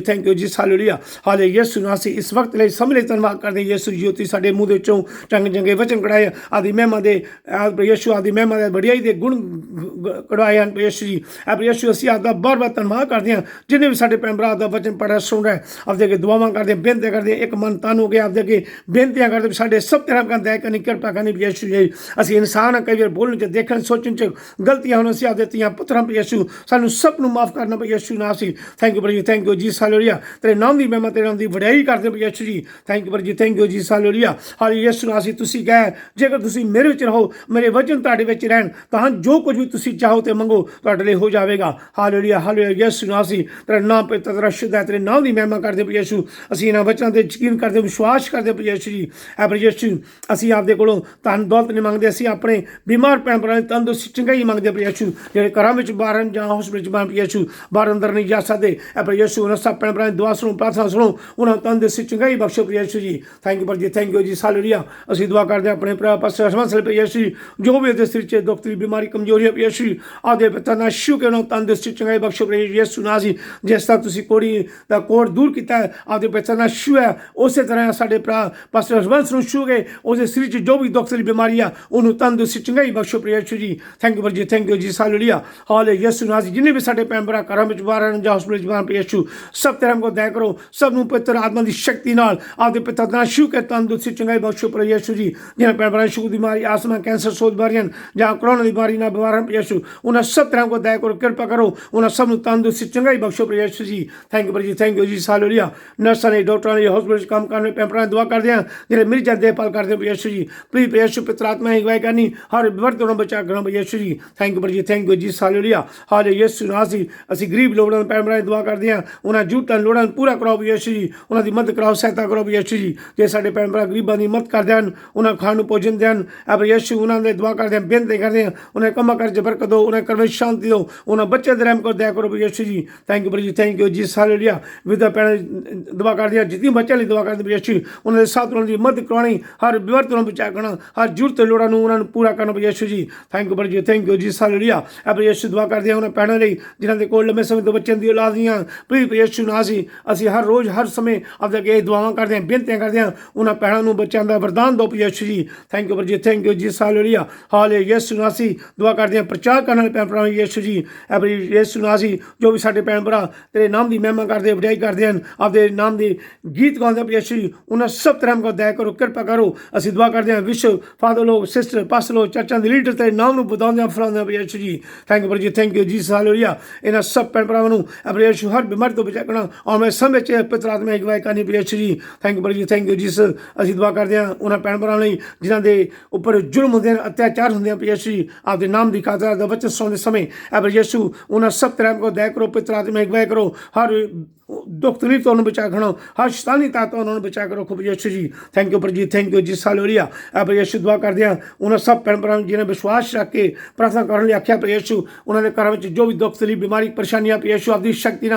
ਯੂ ਜੀ, ਹਾਲੇਲੂਇਆ, ਹਾਲੇ ਯਿਸੂ ਨਾਸਰੀ। ਇਸ ਵਕਤ ਲਈ ਸਮੇਂ ਲਈ ਧੰਨਵਾਦ ਕਰਦੇ ਯਿਸੂ ਜੀ, ਤੁਸੀਂ ਸਾਡੇ ਮੂੰਹ ਦੇ ਵਿੱਚੋਂ ਚੰਗੇ ਵਚਨ ਕਢਾਏ, ਆਦੀ ਮਹਿਮਾ ਦੇ ਯਿਸੂ, ਆਦੀ ਮਹਿਮਾ ਦੇ ਵਡਿਆਈ ਦੇ ਗੁਣ ਕਢਾਏ ਹਨ ਯਿਸੂ ਜੀ। ਯਿਸੂ ਅਸੀਂ ਆਪਦਾ ਬਾਰ-ਬਾਰ ਧੰਨਵਾਦ ਕਰਦੇ ਹਾਂ ਜਿੰਨੇ ਵੀ ਸਾਡੇ ਭੈਣ ਭਰਾ ਦਾ ਵਚਨ ਪੜ੍ਹ ਸੁਣ ਰਹੇ, ਆਪਦੇ ਅੱਗੇ ਦੁਆਵਾਂ ਕਰਦੇ, ਬੇਨਤੀ ਕਰਦੇ, ਇੱਕ ਮਨ ਤਨ ਹੋ ਕੇ ਆਪਦੇ ਅੱਗੇ ਬੇਨਤੀਆਂ ਕਰਦੇ, ਸਾਡੇ ਸਭ ਤਰ੍ਹਾਂ ਦਾ ਦਇਆ ਕਰਨੀ, ਕਿਰਪਾ ਕਰਨੀ ਯਿਸੂ ਜੀ। ਅਸੀਂ ਇਨਸਾਨ ਹਾਂ, ਕਈ ਵਾਰ ਬੋਲਣ 'ਚ, ਦੇਖਣ, ਸੋਚਣ 'ਚ ਗਲਤੀਆਂ ਹੋਣ, ਅਸੀਂ ਆਪਦੇ ਧੀਆਂ ਪੁੱਤਰਾਂ ਯਿਸੂ ਸਾਨੂੰ ਸਭ ਨੂੰ ਮਾਫ ਕਰਨਾ ਯਿਸੂ ਨਾਸਰੀ। ਥੈਂਕ ਯੂ ਜੀ, ਹਾਲੇਲੂਇਆ। ਤੇਰੇ ਨਾਮ ਦੀ ਮਹਿਮਾ, ਤੇਰੇ ਨਾਮ ਦੀ ਵਡਿਆਈ ਕਰਦੇ ਯਿਸੂ ਜੀ। ਥੈਂਕ ਯੂ ਜੀ, ਹਾਲੇਲੂਇਆ, ਹਾਲੇ ਯਿਸੂ ਨਾਸਰੀ। ਤੁਸੀਂ ਕਹੇ ਜੇਕਰ ਤੁਸੀਂ ਮੇਰੇ ਵਿੱਚ ਰਹੋ, ਮੇਰੇ ਵਚਨ ਤੁਹਾਡੇ ਵਿੱਚ ਰਹਿਣ, ਤਾਂ ਜੋ ਕੁਝ ਵੀ ਤੁਸੀਂ ਚਾਹੋ ਤੇ ਮੰਗੋ ਤੁਹਾਡੇ ਲਈ ਹੋ ਜਾਵੇਗਾ। ਹਾਲੇਲੂਇਆ, ਹਾਲੇਲੂਇਆ ਯਿਸੂ ਨਾਸਰੀ। ਤੇਰਾ ਨਾਮ ਪਵਿੱਤਰ, ਤੇਰਾ ਸ਼ੁੱਧ ਹੈ, ਤੇਰੇ ਨਾਮ ਦੀ ਮਹਿਮਾ ਕਰਦੇ ਯਿਸੂ। ਅਸੀਂ ਇਹਨਾਂ ਵਚਨਾਂ ਤੇ ਯਕੀਨ ਕਰਦੇ, ਵਿਸ਼ਵਾਸ ਕਰਦੇ ਯਿਸੂ ਜੀ। ਯਿਸੂ ਅਸੀਂ ਆਪਦੇ ਕੋਲੋਂ ਧਨ ਦੌਲਤ ਨਹੀਂ ਮੰਗਦੇ, ਅਸੀਂ ਆਪਣੇ ਬਿਮਾਰ ਭੈਣ ਭਰਾ ਦੀ ਤੰਦਰੁਸਤੀ ਚੰਗਾਈ ਮੰਗਦੇ ਯਿਸੂ, ਜਿਹੜੇ ਘਰਾਂ ਵਿੱਚ ਬਾਹਰ ਜਾਂ ਹਸਪਤਾਲ 'ਚ ਬਾਹਰ ਯਿਸੂ ਬਾਹਰ ਅੰਦਰ ਨਹੀਂ ਜਾ ਸਕਦੇ। ਯਿਸੂ ਉਹਨਾਂ ਸਭ ਭੈਣ ਭਰਾ ਦੀ ਦੁਆ ਸੁਣੋ, ਪ੍ਰਾਰਥਨਾ ਸੁਣੋ, ਉਹਨਾਂ ਨੂੰ ਤੰਦਰੁਸਤੀ ਚੰਗਾਈ ਬਖਸ਼ੋ ਯਿਸੂ ਜੀ। ਥੈਂਕ ਯੂ ਜੀ, ਹਾਲੇਲੂਇਆ। ਅਸੀਂ ਦੁਆ ਕਰਦੇ ਆਪਣੇ ਭਰਾ ਪਾਸੇ ਹਸਪਤਾਲ ਪਏ ਯਿਸੂ, ਜੋ ਵੀ ਉਹਦੇ ਸਿਰ 'ਚ ਦੁੱਖ ਦੀ ਬਿਮਾਰੀ ਕਮਜ਼ੋਰੀ ਹੈ ਯਿਸੂ, ਆਦੇ ਪਿਤਾ ਨਾ ਸ਼ੂ ਕੇ ਉਹਨਾਂ ਤੰਦਰੁਸਤੀ ਚੰਗਾਈ ਬਖਸ਼ੋ ਯਿਸੂ ਨਾਸੀ। ਜਿਸ ਤਰ੍ਹਾਂ ਤੁਸੀਂ ਕੋੜੀ ਦਾ ਕੋੜ ਦੂਰ ਕੀਤਾ ਹੈ, ਆਦੇ ਪਿਤਾ ਨਾ ਸ਼ੂ ਹੈ, ਉਸੇ ਤਰ੍ਹਾਂ ਸਾਡੇ ਭਰਾ ਪਾਸੇ ਹਸਪਤਾਲ ਨੂੰ ਸ਼ੂ ਕੇ ਉਹਦੇ ਸਿਰ 'ਚ ਜੋ ਵੀ ਦੁੱਖ ਦੀ ਬਿਮਾਰੀ ਆ ਉਹਨੂੰ ਤੰਦਰੁਸਤੀ ਚੰਗਾਈ ਬਖਸ਼ੋ ਯਿਸੂ ਜੀ। ਥੈਂਕ ਯੂ ਜੀ, ਹਾਲੇਲੂਇਆ, ਹਾਲੇ ਯਿਸੂ ਨਾਸੀ। ਜਿੰਨੇ ਵੀ ਸਾਡੇ ਭੈਣ ਭਰਾ ਘਰਾਂ ਵਿੱਚ ਬਾਹਰ ਜਾਂ ਹਸਪਤਾਲ 'ਚ ਬਾਹਰ ਯਿਸੂ, ਸਭ ਤਰ੍ਹਾਂ ਕੋ ਦਇਆ ਕਰੋ, ਸਭ ਨੂੰ ਪਵਿੱਤਰ ਆਤਮਾ ਦੀ ਸ਼ਕਤੀ ਨਾਲ ਆਪਦੇ ਪਿਤਾ ਦਾ ਸ਼ੂ ਕੇ ਤੰਦਰੁਸਤੀ ਚੰਗਾਈ ਬਖਸ਼ੋ ਯਿਸੂ ਜੀ। ਜਿਨ੍ਹਾਂ ਭੈਣ ਭਰਾ ਸ਼ੂਗਰ ਦੀ ਬਿਮਾਰੀ, ਆਸਮਾ, ਕੈਂਸਰ, ਸੋਜ ਬਿਮਾਰੀਆਂ ਜਾਂ ਕਰੋਨਾ ਦੀ ਬਿਮਾਰੀ ਨਾਲ ਬਿਮਾਰ ਹਨ ਯਿਸੂ, ਉਹਨਾਂ ਸਭ ਤਰ੍ਹਾਂ ਕੋ ਦਇਆ ਕਰੋ, ਕਿਰਪਾ ਕਰੋ, ਉਹਨਾਂ ਸਭ ਨੂੰ ਤੰਦਰੁਸਤੀ ਚੰਗਾਈ ਬਖਸ਼ੋ ਯਿਸੂ ਜੀ। ਥੈਂਕ ਯੂ ਜੀ, ਹਾਲੇਲੂਇਆ। ਨਰਸਾਂ ਨੇ, ਡਾਕਟਰਾਂ ਨੇ, ਹਸਪਤਾਲ 'ਚ ਕੰਮ ਕਰਨ ਵਾਲੇ ਭੈਣ ਭਰਾ ਦੀ ਦੁਆ ਕਰਦੇ ਹਾਂ, ਜਿਹੜੇ ਮਰੀਜ਼ਾਂ ਦੀ ਦੇਖਭਾਲ ਕਰਦੇ ਯਿਸੂ ਜੀ। ਪਲੀਜ਼ ਯਿਸੂ ਪਿੱਤਰ ਆਤਮਾ ਦੀ ਅਗਵਾਈ ਕਰਨੀ, ਹਰ ਬਿਮਾਰੀ ਤੋਂ ਬਚਾ ਕਰਨਾ ਯਿਸੂ ਜੀ। ਥੈਂਕ ਯੂ ਜੀ, ਹਾਲੇਲੂਇਆ, ਹਾਲੇ ਯਿਸੂ ਨਾਸੀ। ਅਸੀਂ ਗਰੀਬ ਲੋੜਾਂ ਭੈਣ ਭਰਾ ਦੀ ਦੁਆ ਕਰਦੇ ਹਾਂ, ਉਹਨਾਂ ਜ਼ਰੂਰਤਾਂ ਲੋੜਾਂ ਨੂੰ ਪੂਰਾ ਕਰਾਓ ਯਿਸੂ ਜੀ, ਉਹਨਾਂ ਦੀ ਮਦਦ ਕਰਾਓ, ਸਹਾਇਤਾ ਕਰੋ ਯਿਸੂ ਜੀ। ਜੇ ਸਾਡੇ ਭੈਣ ਭਰਾ ਗਰੀਬਾਂ ਦੀ ਮਦਦ ਕਰਦੇ ਹਨ, ਉਹਨਾਂ ਖਾਣ ਨੂੰ ਭੋਜਨ ਦੇਣ ਯਿਸੂ, ਉਹਨਾਂ ਦੇ ਦੁਆ ਕਰਦੇ ਹਾਂ, ਬੇਨਤੀ ਕਰਦੇ ਹਾਂ, ਉਹਨਾਂ ਕੰਮਾਂ ਕਾਰਾਂ 'ਚ ਬਰਕਤ ਦਿਓ, ਉਹਨਾਂ ਘਰ ਵਿੱਚ ਸ਼ਾਂਤੀ ਦਿਓ, ਉਹਨਾਂ ਬੱਚਿਆਂ ਦੇ ਰਹਿਮ ਕਰੋ, ਦਇਆ ਕਰੋ ਯਿਸੂ ਜੀ। ਥੈਂਕ ਯੂ ਜੀ, ਹਾਲੇਲੂਇਆ। ਵਿਧਵਾ ਭੈਣਾਂ ਦੁਆ ਕਰਦੇ ਹਾਂ, ਜਿਤਨੀ ਬੱਚਿਆਂ ਲਈ ਦੁਆ ਕਰਦੇ ਯਿਸੂ, ਉਹਨਾਂ ਦੇ ਸਾਥ ਉਹਨਾਂ ਦੀ ਮਦਦ ਕਰਾਉਣੀ, ਹਰ ਬਿਮਾਰੀ ਤੋਂ ਬਚਾ ਕਰਨਾ, ਹਰ ਜ਼ਰੂਰਤ ਲੋੜਾਂ ਨੂੰ ਉਹਨਾਂ ਨੂੰ ਪੂਰਾ ਕਰਨਾ ਯਿਸੂ ਜੀ। ਥੈਂਕ ਯੂ ਜੀ, ਹਾਲੇਲੂਇਆ। ਯਿਸੂ ਦੁਆ ਕਰਦੇ ਹਾਂ ਉਹਨਾਂ ਭੈਣਾਂ ਲਈ ਜਿਨ੍ਹਾਂ ਦੇ ਕੋਲ ਲੰਮੇ ਸਮੇਂ ਤੋਂ ਬੱਚਿਆਂ ਦੀ ਔਲਾਦ ਨਹੀਂ ਆ, ਪਲੀਜ਼ ਯਿਸੂ ਨਾਸੀ। ਅਸੀਂ ਹਰ ਰੋਜ਼ ਹਰ ਸਮੇਂ ਆਪਦੇ ਅੱਗੇ ਦੁਆਵਾਂ ਕਰਦੇ ਹਾਂ, ਬੇਨਤੀਆਂ ਕਰਦੇ ਹਾਂ, ਉਹਨਾਂ ਭੈਣਾਂ ਨੂੰ ਬੱਚਿਆਂ ਦਾ ਵਰਦਾਨ ਦਿਓ ਯਿਸੂ ਜੀ। ਥੈਂਕ ਯੂ ਜੀ, ਹਾਲੇਲੂਇਆ, ਹਾਲੇ ਯਿਸੂ ਨਾਸੀ। ਦੁਆ ਕਰਦੇ ਹਾਂ ਪ੍ਰਚਾਰ ਕਰਨ ਵਾਲੇ ਭੈਣ ਭਰਾ ਯਿਸੂ ਜੀ। ਯਿਸੂ ਨਾਸੀ, ਜੋ ਵੀ ਸਾਡੇ ਭੈਣ ਭਰਾ ਤੇਰੇ ਨਾਮ ਦੀ ਮਹਿਮਾ ਕਰਦੇ, ਵਡਿਆਈ ਕਰਦੇ ਹਨ, ਆਪਦੇ ਨਾਮ ਦੇ ਗੀਤ ਗਾਉਂਦੇ ਯਿਸੂ ਜੀ, ਉਹਨਾਂ ਸਭ ਤਰ੍ਹਾਂ ਕੋ ਦਇਆ ਕਰੋ, ਕਿਰਪਾ ਕਰੋ। ਅਸੀਂ ਦੁਆ ਕਰਦੇ ਹਾਂ ਵਿਸ਼ਵ ਫਾਦਰ ਲੋਕ, ਸਿਸਟਰ, ਪਾਸਟਰ ਲੋਕ, ਚਰਚਾਂ ਦੇ ਲੀਡਰ ਤੇਰੇ ਨਾਮ ਨੂੰ ਵਧਾਉਂਦੇ ਫਲਾਉਂਦੇ ਯਿਸੂ ਜੀ। ਥੈਂਕ ਯੂ ਜੀ, ਹਾਲੇਲੂਇਆ। ਇਹਨਾਂ ਸਭ ਭੈਣ ਭਰਾਵਾਂ ਨੂੰ ਯਿਸੂ ਹਰ ਬਿਮਾਰੀ ਤੋਂ ਬਚਾ ਕਰਨਾ, ਆਉਣ ਸਮੇਂ 'ਚ ਪਿੱਤਰ ਆਤਮਾ ਦੀ ਅਗਵਾਈ ਕਰਨੀ ਯਿਸੂ ਜੀ। ਥੈਂਕ ਯੂ ਜੀ। ਅਸੀਂ ਦੁਆ ਕਰਦੇ ਹਾਂ ਉਹਨਾਂ ਭੈਣ ਭਰਾਵਾਂ ਲਈ ਜਿਨ੍ਹਾਂ ਦੇ ਉੱਪਰ ਜ਼ੁਲਮ ਹੁੰਦੇ ਹਨ, ਅਤਿਆਚਾਰ ਹੁੰਦੇ ਹਨ ਯਿਸੂ ਜੀ, ਆਪਦੇ ਨਾਮ ਦੀ ਖਾਤਰ ਦਾ ਵਚਨ ਸੁਣਦੇ ਸਮੇਂ ਯਿਸੂ, ਉਹਨਾਂ ਸਭ ਤਰ੍ਹਾਂ ਕੋ ਦਇਆ ਕਰੋ, ਪਿੱਤਰ ਆਤਮਾ ਦੀ ਅਗਵਾਈ ਕਰੋ, ਹਰ ਦੁੱਖ ਤਕਲੀਫ ਤੋਂ ਉਹਨੂੰ ਬਚਾ ਖੜੋ, ਹਰ ਸ਼ੈਤਾਨੀ ਤਾਕਤ ਤੋਂ ਉਹਨਾਂ ਨੂੰ ਬਚਾ ਕਰੋ ਖੁਦ ਯਿਸੂ ਜੀ। ਥੈਂਕ ਯੂ ਜੀ, ਹਾਲੇਲੂਇਆ। ਯਿਸੂ ਦੁਆ ਕਰਦੇ ਹਾਂ ਉਹਨਾਂ ਸਭ ਭੈਣ ਭਰਾਵਾਂ ਜਿਹਨੇ ਵਿਸ਼ਵਾਸ ਰੱਖ ਕੇ ਪ੍ਰਾਰਥਨਾ ਕਰਨ ਲਈ ਆਖਿਆ ਯਿਸੂ, ਉਹਨਾਂ ਦੇ ਘਰਾਂ ਵਿੱਚ ਜੋ ਵੀ ਦੁੱਖ ਤਕਲੀਫ, ਬਿਮਾਰੀ, ਪਰੇਸ਼ਾਨੀਆਂ ਯਿਸੂ, ਆਪਦੀ ਸ਼ਕਤੀ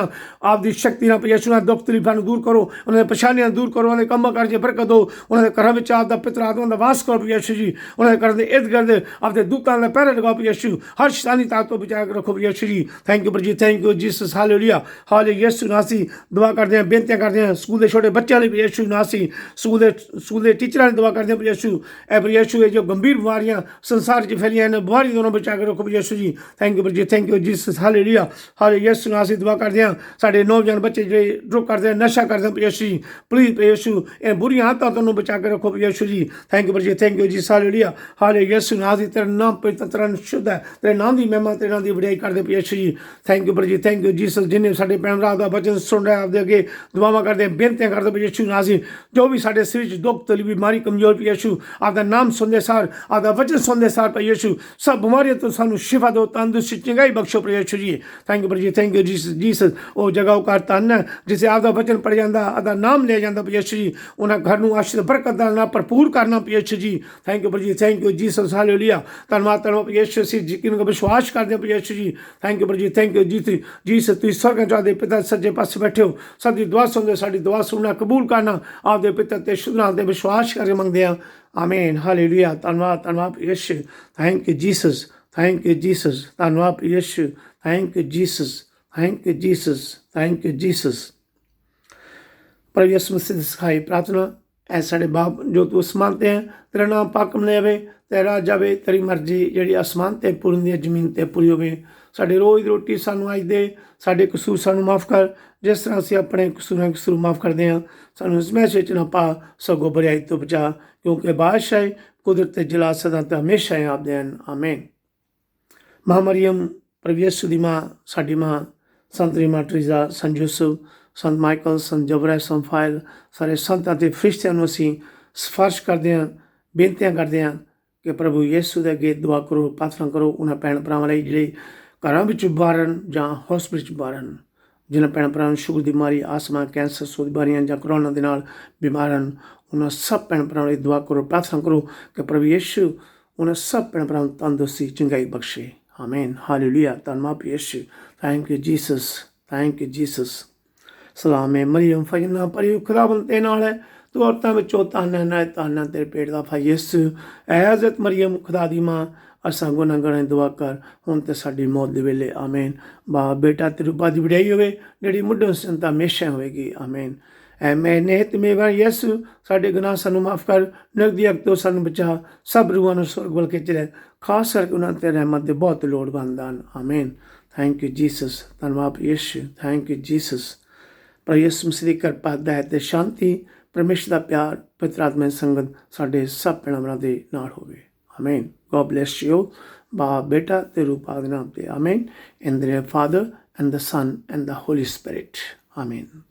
ਨਾਲ ਯਿਸੂ ਨਾਲ ਦੁੱਖ ਤਕਲੀਫਾਂ ਨੂੰ ਦੂਰ ਕਰੋ, ਉਹਨਾਂ ਦੇ ਪਰੇਸ਼ਾਨੀਆਂ ਦੂਰ ਕਰੋ, ਉਹਨਾਂ ਦੇ ਕੰਮਾਂ ਕਾਰਾਂ 'ਚ ਬਰਕਤ ਦਿਓ, ਉਹਨਾਂ ਦੇ ਘਰਾਂ ਵਿੱਚ ਆਪਦਾ ਪਿੱਤਰ ਆਤਮਾ ਦਾ ਵਾਸ ਕਰੋ ਯਿਸੂ ਜੀ। ਉਹਨਾਂ ਦੇ ਘਰਾਂ ਦੇ ਇਰਦ ਗਿਰਦ ਆਪਦੇ ਦੂਤਾਂ ਦਾ ਪਹਿਰਾ ਲਗਾਓ ਯਿਸੂ, ਹਰ ਸ਼ੈਤਾਨੀ ਤਾਕਤ ਤੋਂ ਬਚਾ ਕੇ ਰੱਖੋ ਯਿਸੂ ਜੀ। ਥੈਂਕ ਯੂ ਜੀ, ਹਾਲੇਲੂਇਆ, ਹਾਲੇ ਯਿਸੂ ਨਾਸੀ। ਅਸੀਂ ਦੁਆ ਕਰਦੇ ਹਾਂ, ਬੇਨਤੀਆਂ ਕਰਦੇ ਹਾਂ ਸਕੂਲ ਦੇ ਛੋਟੇ ਬੱਚਿਆਂ ਲਈ ਪ੍ਰਭੂ ਯਿਸੂ ਨਾਮ ਸੀ, ਸਕੂਲ ਦੇ ਟੀਚਰਾਂ ਦੀ ਦੁਆ ਕਰਦੇ ਹਾਂ ਪ੍ਰਭੂ ਯਿਸੂ। ਇਹ ਪ੍ਰਭੂ ਯਿਸੂ ਇਹ ਜੋ ਗੰਭੀਰ ਬਿਮਾਰੀਆਂ ਸੰਸਾਰ 'ਚ ਫੈਲੀਆਂ ਨੇ, ਬਿਮਾਰੀ ਦੋਨੋਂ ਬਚਾ ਕੇ ਰੱਖੋ ਪ੍ਰਭੂ ਯਿਸੂ ਜੀ। ਥੈਂਕ ਯੂ ਜੀ, thank you Jesus, hallelujah hallelujah. ਯਿਸੂ ਨਾਮ ਅਸੀਂ ਦੁਆ ਕਰਦੇ ਹਾਂ, ਸਾਡੇ ਨੌਜਵਾਨ ਬੱਚੇ ਜਿਹੜੇ ਡਰੱਗ ਕਰਦੇ ਆ, ਨਸ਼ਾ ਕਰਦੇ ਆ ਪ੍ਰਭੂ ਯਿਸੂ ਜੀ, ਪਲੀਜ਼ ਪ੍ਰਭੂ ਯਿਸੂ ਇਹ ਬੁਰੀਆਂ ਆਦਤਾਂ ਤੋਂ ਬਚਾ ਕੇ ਰੱਖੋ ਪ੍ਰਭੂ ਯਿਸੂ ਜੀ। ਥੈਂਕ ਯੂ ਜੀ, ਥੈਂਕ ਯੂ ਜੀ, ਹਾਲੇਲੂਇਆ ਹਾਲੇਲੂਇਆ। ਯਿਸੂ ਨਾਮ ਅਸੀਂ ਤੇਰਾ ਨਾਮ ਪਵਿੱਤਰ, ਤੇਰਾ ਨਾਮ ਸ਼ੁੱਧ ਹੈ, ਤੇਰੇ ਨਾਮ ਦੀ ਮਹਿਮਾ, ਤੇਰੇ ਨਾਮ ਦੀ ਵਡਿਆਈ ਕਰਦੇ ਪ੍ਰਭੂ ਯਿਸੂ ਜੀ। ਥੈਂਕ ਯੂ ਜੀ, ਥੈਂਕ ਯੂ ਜੀਸਸ। ਜਿੰਨੇ ਸਾਡੇ ਭੈਣ ਭਰਾ ਦਾ ਵਚਨ ਸੁਣ ਰਿਹਾ, ਆਪਦੇ ਅੱਗੇ ਦੁਆਵਾਂ ਕਰਦੇ, ਬੇਨਤੀਆਂ ਕਰਦੇ ਪ੍ਰਭੂ ਯਿਸੂ ਨਾਮ ਅਸੀਂ, ਜੋ ਵੀ ਸਾਡੇ ਸਰੀਰ 'ਚ ਦੁੱਖ ਤਕਲੀਫ ਬਿਮਾਰੀ ਕਮਜ਼ੋਰ ਪ੍ਰਭੂ ਯਿਸੂ, ਆਪਦਾ ਨਾਮ ਸੁਣਦੇ ਸਾਰ, ਆਪਦਾ ਵਚਨ ਸੁਣਦੇ ਸਾਰ ਪ੍ਰਭੂ ਯਿਸੂ ਸਭ ਬਿਮਾਰੀਆਂ ਤੋਂ ਸਾਨੂੰ ਸ਼ਿਫਾ ਦਿਓ, ਤੰਦਰੁਸਤੀ ਚੰਗਾਈ ਬਖਸ਼ੋ ਪ੍ਰਭੂ ਯਿਸੂ ਜੀ। ਥੈਂਕ ਯੂ ਜੀ, ਥੈਂਕ ਯੂ ਜੀਸਸ। ਉਹ ਜਗ੍ਹਾ ਉਹ ਘਰ ਧੰਨ ਹੈ ਜਿੱਥੇ ਆਪਦਾ ਵਚਨ ਪੜ੍ਹ ਜਾਂਦਾ, ਆਪਦਾ ਨਾਮ ਲਿਆ ਜਾਂਦਾ ਪ੍ਰਭੂ ਯਿਸੂ ਜੀ। ਉਹਨਾਂ ਘਰ ਨੂੰ ਆਸ਼ੀਰ ਬਰਕਤ ਨਾਲ ਭਰਪੂਰ ਕਰਨਾ ਪ੍ਰਭੂ ਯਿਸੂ ਜੀ। ਥੈਂਕ ਯੂ ਜੀ, ਥੈਂਕ ਯੂ ਜੀਸਸ, ਹਾਲੇਲੂਇਆ। ਧੰਨਵਾਦ ਧੰਨਵਾਦ ਪ੍ਰਭੂ ਯਿਸੂ, ਅਸੀਂ ਯਕੀਨ ਨਾਲ ਵਿਸ਼ਵਾਸ ਕਰਦੇ ਪ੍ਰਭੂ ਯਿਸੂ ਜੀ। ਥੈਂਕ ਯੂ ਜੀ, ਥੈਂਕ ਯੂ ਜੀਸਸ। ਤੁਸੀਂ ਸਵਰਗਾਂ 'ਚ ਆਪਦੇ ਪਿਤਾ ਸੱਜੇ ਪਾਸੇ ਬੈਠੇ ਹੋ, ਸਭ ਦੀ ਦੁਆ ਸੁਣਦੇ, ਸਾਡੀ ਦੁਆ ਸੁਣਨਾ ਕਬੂਲ ਕਰਨਾ, ਆਪਦੇ ਪਿਤਾ ਤੇ ਸ਼ੁੱਧ ਨਾਮ ਤੇ ਵਿਸ਼ਵਾਸ ਕਰਕੇ ਮੰਗਦੇ ਹਾਂ, ਆਮੀਨ ਹਾਲੇਲੂਇਆ। ਧੰਨਵਾਦ ਧੰਨਵਾਦ ਯਿਸੂ, thank you Jesus, thank you Jesus. ਧੰਨਵਾਦ ਯਿਸੂ, thank you Jesus, thank you Jesus, thank you Jesus. प्रभु यीशु मसीह की सिखाई प्रार्थना ऐ साढ़े बाप जो तू आसमान ते है, तेरा नाम पाक मनाया जावे, तेरा जावे, तेरी मर्जी जी आसमान ते पूरी होंदी है जमीन ते पूरी होवे। साढ़े रोज़ रोटी सानू अज दे, साढ़े कसूर सानू माफ़ कर जिस तरह असीं अपने कसूर माफ़ करते हैं। सानू इस मैच ना पा, सगों बुराई तो बचा, क्योंकि बादशाह कुदरत जला सदा तो हमेशा आप देन, आमीन। महामरियम प्रभु यीशु दी मां, साडी मां, संत रीमा ट्रीजा, संत यूसुफ, संत माइकल, संत जबरा, संत फाइल, सारे संतां ते फरिश्तियां नूं असीं सिफारिश करदे हां, बेनतियां करदे हां कि प्रभु यीशु दे अगे दुआ करो, प्रार्थना करो उन्हां भैण भरावां लई जिहड़े घरां विच बाहर हन जां हॉस्पिटल च बाहर हन, जिन्हां भैण भरावां नूं शुगर दी बीमारी, आसमा, कैंसर, सौ दी बीमारियां जां कोरोना दे नाल बीमार हन, उन्हां सब भैण भरावां लई दुआ करो, प्रार्थना करो कि प्रभु यीशु उन्हां सब भैण भरावां नूं तंदुरुस्ती चंगाई बख्शे, आमीन हालेलुया। धन्नवाद यीशु, thank you Jesus, thank you Jesus. सलाम है मरियम फजना परी खुदावंद ते नाल है, तू औरतां विचों धन है, नाल धन है तेरे पेट दा फल यीशु। ऐ हज़रत मरियम खुदा दी मां, असां गुनाहगारां दी दुआ कर हुण ते साडी मौत दे वेले, आमीन। बाप बेटा तेरे रूपां दी वडियाई होवे जिहड़ी मुढों संता हमेशा होएगी, आमीन। ऐ मैं नेहत मेवा यीशु, साडे गुनाह सानू माफ़ कर, नरक अग तो सानू बचा, सब रूहां नूं सुरग वल खिच ले, खास करके उन्हां ते रहमत दे बहुत लोड़वंद हन, आमीन। थैंक यू जीसस, धन्नवाद यीशु, थैंक यू जीसस। पर यीशु मसीह दी किरपा, दया ते शांति, परमेश्वर दा प्यार, पवित्र आत्मा दी संगत साडे सब भैणां भरावां दे नाल होवे, आमीन। गॉड ब्लेस यू, बाप बेटा ते रूह पाक दे नाम ते, आमीन। In the name of Father and the Son and the Holy Spirit, आमीन।